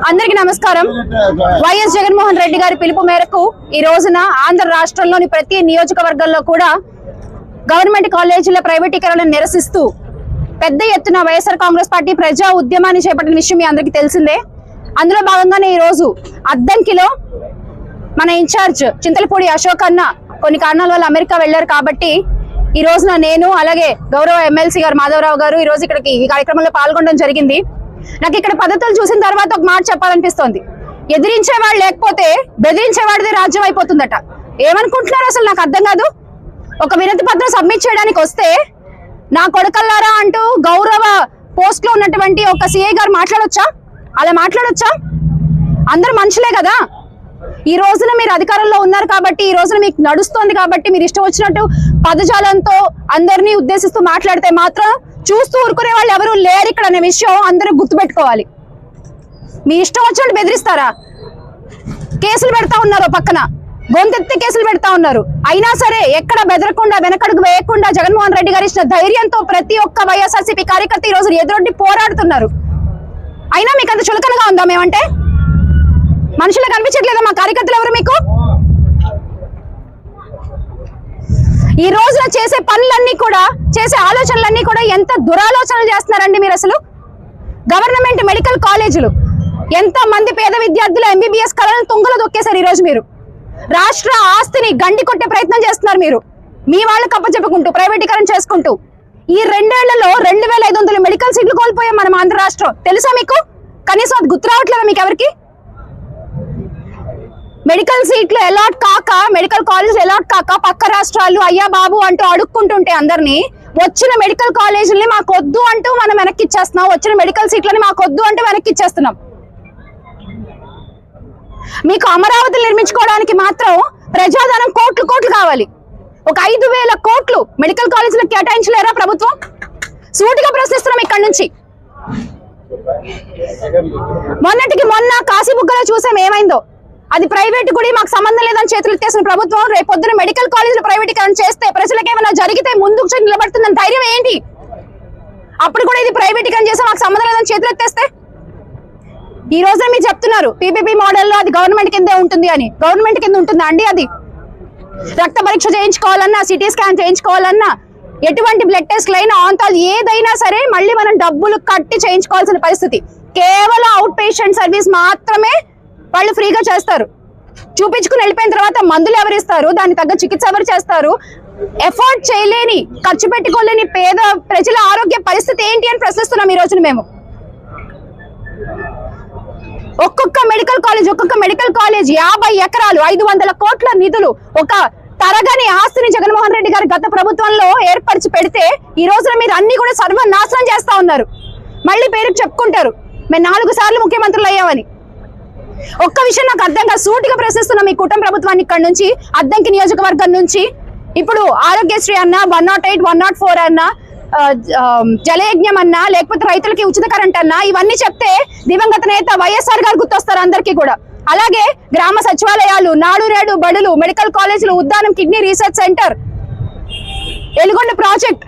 అందరికి నమస్కారం. వైఎస్ జగన్మోహన్ రెడ్డి గారి పిలుపు మేరకు ఈ రోజున ఆంధ్ర రాష్ట్రంలోని ప్రతి నియోజకవర్గంలో కూడా గవర్నమెంట్ కాలేజీల ప్రైవేటీకరణను నిరసిస్తూ పెద్ద ఎత్తున వైఎస్ఆర్ కాంగ్రెస్ పార్టీ ప్రజా ఉద్యమాన్ని చేపట్టిన విషయం మీ అందరికీ తెలిసిందే. అందులో భాగంగానే ఈ రోజు అద్దంకిలో మన ఇన్ఛార్జ్ చింతలపూడి అశోక్ అన్న కొన్ని కారణాల వల్ల అమెరికా వెళ్లారు కాబట్టి ఈ రోజున నేను అలాగే గౌరవ ఎమ్మెల్సీ గారు మాధవరావు గారు ఈ రోజు ఇక్కడికి ఈ కార్యక్రమంలో పాల్గొనడం జరిగింది. నాకు ఇక్కడ పద్ధతులు చూసిన తర్వాత ఒక మాట చెప్పాలనిపిస్తోంది. ఎదిరించేవాడు లేకపోతే బెదిరించేవాడిది రాజ్యం అయిపోతుందట. ఏమనుకుంటున్నారు అసలు నాకు అర్థం కాదు. ఒక వినతి పత్రం సబ్మిట్ చేయడానికి వస్తే నా కొడకల్లారా అంటూ గౌరవ పోస్ట్ లో ఉన్నటువంటి ఒక సిఐ గారు మాట్లాడొచ్చా? అలా మాట్లాడొచ్చా? అందరు మనుషులే కదా. ఈ రోజున మీరు అధికారంలో ఉన్నారు కాబట్టి, ఈ రోజున మీకు నడుస్తోంది కాబట్టి మీరు ఇష్టం వచ్చినట్టు పదజాలంతో అందరినీ ఉద్దేశిస్తూ మాట్లాడితే మాత్రం చూస్తూ ఊరుకునే వాళ్ళు ఎవరు లేరు ఇక్కడ అనే విషయం అందరూ గుర్తుపెట్టుకోవాలి. మీ ఇష్టం వచ్చినట్టు బెదిరిస్తారా? కేసులు పెడతా ఉన్నారు, పక్కన గొంతెత్తి కేసులు పెడతా ఉన్నారు. అయినా సరే ఎక్కడ బెదరకుండా వెనకడుగు వేయకుండా జగన్మోహన్ రెడ్డి గారు ఇచ్చిన ధైర్యంతో ప్రతి ఒక్క వైఎస్ఆర్సీపీ కార్యకర్త ఈ రోజు ఎదురొడ్డి పోరాడుతున్నారు. అయినా మీకు అంత చులకనగా ఉందా? మేమంటే మనుషులకు కనిపించట్లేదా మా కార్యకర్తలు ఎవరు? మీకు ఈ రోజున చేసే పనులన్నీ కూడా, చేసే ఆలోచనలన్నీ కూడా ఎంత దురాలోచనలు చేస్తున్నారండి మీరు అసలు. గవర్నమెంట్ మెడికల్ కాలేజీలు ఎంత మంది పేద విద్యార్థుల ఎంబీబీఎస్ కళలను తుంగలో దొక్కేశారు. ఈ రోజు మీరు రాష్ట్ర ఆస్తిని గండి కొట్టే ప్రయత్నం చేస్తున్నారు. మీరు మీ వాళ్ళకి అప్పచెప్పుకుంటూ ప్రైవేటీకరణ చేసుకుంటూ ఈ 2 ఏళ్లలో 2500 మెడికల్ సీట్లు కోల్పోయాం మనం ఆంధ్ర రాష్ట్రం. తెలుసా మీకు? కనీసం అది గుర్తు రావట్లేదా మీకు ఎవరికి? మెడికల్ సీట్లు అలాట్ కాక, మెడికల్ కాలేజీలు అలాట్ కాక పక్క రాష్ట్రాలు అయ్యా బాబు అంటూ అడుక్కుంటుంటే అందరినీ వచ్చిన మెడికల్ కాలేజీలని మాకు వద్దు అంటూ మనం వెనక్కి ఇచ్చేస్తున్నాం. వచ్చిన మెడికల్ సీట్లని మాకు వద్దు అంటూ వెనక్కి ఇచ్చేస్తున్నాం. మీకు అమరావతి నిర్మించుకోవడానికి మాత్రం ప్రజాధనం కోట్లు కావాలి. ఒక 5,000 కోట్లు మెడికల్ కాలేజీలకు కేటాయించలేరా ప్రభుత్వం? సూటిగా ప్రశ్నిస్తున్నాం ఇక్కడ నుంచి. మొన్నటికి మొన్న కాశీబుగ్గలో చూసాం ఏమైందో. అది ప్రైవేట్ గుడి, మాకు సంబంధం లేదని చేతులు ఎత్తేసిన ప్రభుత్వం రేపు పొద్దున మెడికల్ కాలేజీలు ప్రైవేటీకరణ చేస్తే ప్రజలకు ఏమైనా జరిగితే ముందుకు నిలబడుతుందని ధైర్యం ఏంటి? అప్పుడు కూడా ఇది ప్రైవేటీకరణ చేస్తే మాకు సంబంధం లేదని చేతులు ఎత్తేస్తే ఈ రోజే మీరు చెప్తున్నారు పీపీపీ మోడల్లో అది గవర్నమెంట్ కిందే ఉంటుంది అని. గవర్నమెంట్ కింద ఉంటుందా అండి? అది రక్త పరీక్ష చేయించుకోవాలన్నా, సిటీ స్కాన్ చేయించుకోవాలన్నా, ఎటువంటి బ్లడ్ టెస్ట్లు అయినా, ఆంతాలు ఏదైనా సరే మళ్ళీ మనం డబ్బులు కట్టి చేయించుకోవాల్సిన పరిస్థితి. కేవలం అవుట్ పేషెంట్ సర్వీస్ మాత్రమే వాళ్ళు ఫ్రీగా చేస్తారు. చూపించుకుని వెళ్ళిపోయిన తర్వాత మందులు ఎవరిస్తారు? దానికి తగ్గ చికిత్స ఎవరు చేస్తారు? ఎఫోర్డ్ చేయలేని, ఖర్చు పెట్టుకోలేని పేద ప్రజల ఆరోగ్య పరిస్థితి ఏంటి అని ప్రశ్నిస్తున్నాం ఈ రోజున మేము. ఒక్కొక్క మెడికల్ కాలేజ్ 50 ఎకరాలు 500 కోట్ల నిధులు, ఒక తరగని ఆస్తిని జగన్మోహన్ రెడ్డి గారు గత ప్రభుత్వంలో ఏర్పరిచి పెడితే ఈ రోజున మీరు అన్ని కూడా సర్వనాశనం చేస్తా ఉన్నారు. మళ్ళీ పేరుకు చెప్పుకుంటారు మేము 4 సార్లు ముఖ్యమంత్రులు అయ్యామని. ఒక్క విషయం నాకు అర్థం కాదు. సూటిగా ప్రశ్నిస్తున్నాం ఈ కుటుంబ ప్రభుత్వాన్ని ఇక్కడ నుంచి, అద్దంకి నియోజకవర్గం నుంచి. ఇప్పుడు ఆరోగ్యశ్రీ అన్నా, 108, 104 అన్నా, జలయజ్ఞం అన్నా, లేకపోతే రైతులకి ఉచిత కరెంట్ అన్నా, ఇవన్నీ చెప్తే దివంగత నేత వైఎస్ఆర్ గారు గుర్తొస్తారు అందరికీ కూడా. అలాగే గ్రామ సచివాలయాలు, నాడు నేడు బడులు, మెడికల్ కాలేజీలు, Uddanam kidney research centre, Elugonda project,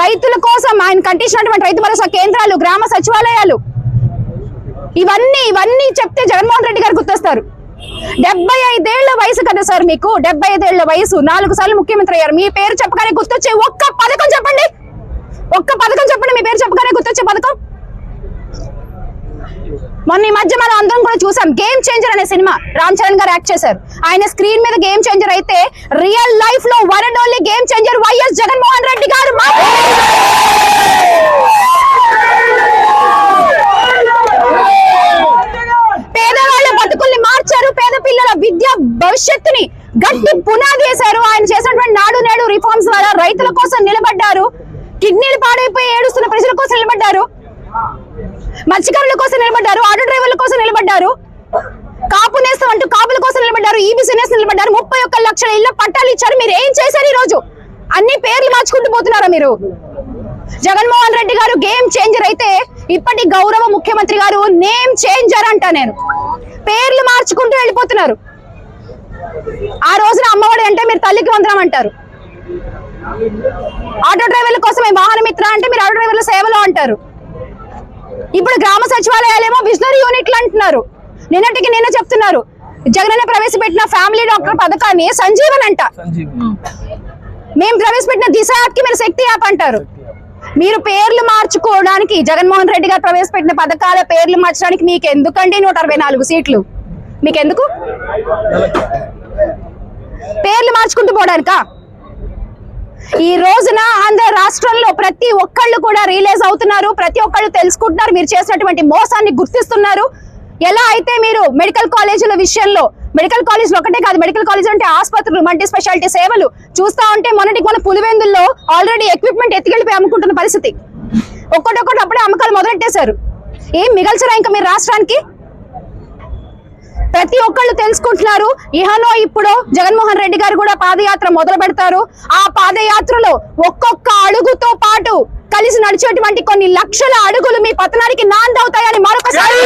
రైతుల కోసం ఆయన కట్టించినటువంటి రైతు భరోసా కేంద్రాలు, గ్రామ సచివాలయాలు, ఇవన్నీ చెప్తే జగన్మోహన్ రెడ్డి గారు గుర్తొస్తారు. 75 ఏళ్ల వయసు కదా సార్ మీకు. 75 ఏళ్ల వయసు, 4 సార్లు ముఖ్యమంత్రి అయ్యారు. మీ పేరు చెప్పగానే గుర్తొచ్చే ఒక్క పథకం చెప్పండి. మీ పేరు చెప్పగానే గుర్తొచ్చే పథకం. మొన్న ఈ మధ్య మనం అందరం కూడా చూసాం గేమ్ చేంజర్ అనే సినిమా. రామ్ చరణ్ గారు యాక్ట్ చేశారు. ఆయన స్క్రీన్ మీద గేమ్ చేంజర్ అయితే రియల్ లైఫ్ లో one and only game changer YS Jaganmohan Reddy గారు. పేదవాళ్ళ బతుకుల్ని మార్చారు. పేద పిల్లల విద్యా భవిష్యత్తుని గట్టి పునాది వేశారు. ఆయన చేసినటువంటి నాడు నేడు రిఫార్మ్స్ ద్వారా రైతుల కోసం నిలబడ్డారు. కిడ్నీలు పాడైపోయి ఏడుస్తున్న ప్రజల కోసం నిలబడ్డారు. మత్స్యకారుల కోసం నిలబడ్డారు. ఆటో డ్రైవర్ల కోసం నిలబడ్డారు. కాపు నేస్తం అంటూ కాపుల కోసం నిలబడ్డారు. ఈబీసీ నేస్తం నిలబడ్డారు. 31 లక్షల ఇళ్ల పట్టాలు ఇచ్చారు. మీరు ఏం చేశారు? ఈ రోజు అన్ని పేర్లు మార్చుకుంటూ పోతున్నారా మీరు? జగన్మోహన్ రెడ్డి గారు గేమ్ చేంజర్ అయితే ఇప్పటి గౌరవ ముఖ్యమంత్రి గారు నేమ్ చేంజర్ అంట. నేను పేర్లు మార్చుకుంటూ వెళ్ళిపోతున్నారు. ఆ రోజున అమ్మఒడి అంటే మీరు తల్లికి వందనం అంటారు. ఆటో డ్రైవర్ల కోసమే వాహన మిత్ర అంటే మీరు ఆటో డ్రైవర్ల సేవలో అంటారు. ఇప్పుడు గ్రామ సచివాలయాలేమో విజనరీ యూనిట్లు అంటున్నారు. నిన్న చెప్తున్నారు జగనన్న ప్రవేశపెట్టిన ఫ్యామిలీ డాక్టర్ పథకాన్ని సంజీవన్ అంట, మేము ప్రవేశపెట్టిన దిశ యాప్కి మీరు శక్తి యాప్ అంటారు. మీరు పేర్లు మార్చుకోవడానికి, జగన్మోహన్ రెడ్డి గారు ప్రవేశపెట్టిన పథకాల పేర్లు మార్చడానికి మీకు ఎందుకండి 164 సీట్లు? మీకెందుకు పేర్లు మార్చుకుంటూ పోవడానికా? ఈ రోజున ఆంధ్ర రాష్ట్రంలో ప్రతి ఒక్కళ్ళు కూడా రియలైజ్ అవుతున్నారు, ప్రతి ఒక్కళ్ళు తెలుసుకుంటున్నారు, మీరు చేసినటువంటి మోసాన్ని గుర్తిస్తున్నారు. ఎలా అయితే మీరు మెడికల్ కాలేజీల విషయంలో, మెడికల్ కాలేజీలు ఒకటే కాదు, మెడికల్ కాలేజీలు అంటే ఆసుపత్రులు, మల్టీ స్పెషాలిటీ సేవలు చూస్తా ఉంటే మన పులివెందుల్లో ఆల్రెడీ ఎక్విప్మెంట్ ఎత్తికెళ్ళిపోయి అమ్ముకుంటున్న పరిస్థితి. ఒక్కటొక్కటి అప్పుడే అమ్మకాలు మొదలెట్టేశారు. ఏం మిగల్చరా ఇంకా మీరు రాష్ట్రానికి? ప్రతి ఒక్కళ్ళు తెలుసుకుంటున్నారు. ఇహనో ఇప్పుడు జగన్మోహన్ రెడ్డి గారు కూడా పాదయాత్ర మొదలు పెడతారు. ఆ పాదయాత్రలో ఒక్కొక్క అడుగుతో పాటు కలిసి నడిచేటువంటి కొన్ని లక్షల అడుగులు మీ పతనానికి నాందవుతాయని మరొకసారి